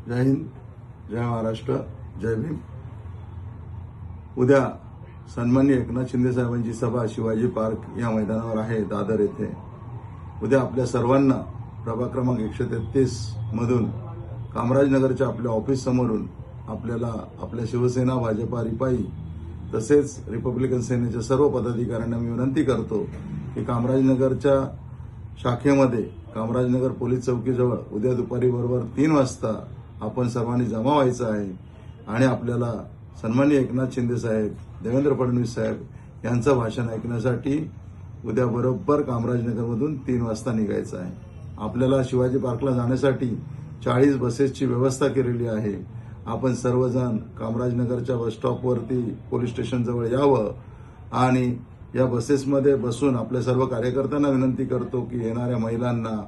जय हिंद, जय महाराष्ट्र, जय भीम। उद्या सन्माननीय एकनाथ शिंदे साहेबांची सभा शिवाजी पार्क या मैदानावर आहे, दादर येथे। उद्या आपल्या सर्वांना प्रभाग क्रमांक 133 मधून कामराजनगरच्या आपल्या ऑफिस समोरून आपल्याला आपल्या शिवसेना, भाजपा, रिपाई तसेच रिपब्लिकन सेनेच्या सर्व पदाधिकाऱ्यांना मी विनंती करतो की कामराजनगरच्या शाखेमध्ये कामराजनगर पोलीस चौकीजवळ उद्या दुपारी बरोबर 3 वाजता आपण सर्वांनी जमा व्हायचं आहे आणि आपल्याला सन्माननीय एकनाथ शिंदे साहेब, देवेंद्र फडणवीस साहेब यांचं भाषण ऐकण्यासाठी उद्या बरोबर कामराजनगरमधून 3 वाजता निघायचं आहे। आपल्याला शिवाजी पार्कला जाण्यासाठी 40 बसेसची व्यवस्था केलेली आहे। आपण सर्वजण कामराजनगरच्या बस स्टॉपवरती पोलीस स्टेशनजवळ यावं आणि या बसेसमध्ये बसून आपल्या सर्व कार्यकर्त्यांना विनंती करतो की येणाऱ्या महिलांना,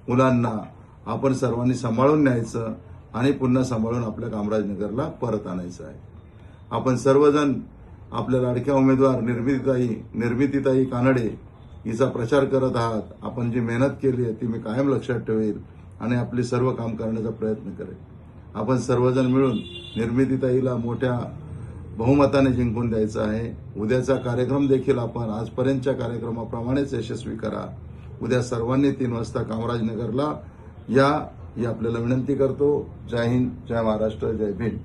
मुलांना आपण सर्वांनी सांभाळून न्यायचं आणि पुन्हा सांभाळून आपल्या कामराजनगरला परत आणायचं आहे। आपण सर्वजण आपल्या लाडक्या उमेदवार निर्मितीताई कानडे हिचा प्रचार करत आहात। आपण जी मेहनत केली आहे ती मी कायम लक्षात ठेवेल आणि आपले सर्व काम करण्याचा प्रयत्न करेल। आपण सर्वजण मिळून निर्मितीताईला मोठ्या बहुमताने जिंकून द्यायचं आहे। उद्याचा कार्यक्रम देखील आपण आजपर्यंतच्या कार्यक्रमाप्रमाणेच यशस्वी करा। उद्या सर्वांनी 3 वाजता कामराजनगरला या ही आपल्याला विनंती करतो। जय हिंद, जय महाराष्ट्र, जय भीम।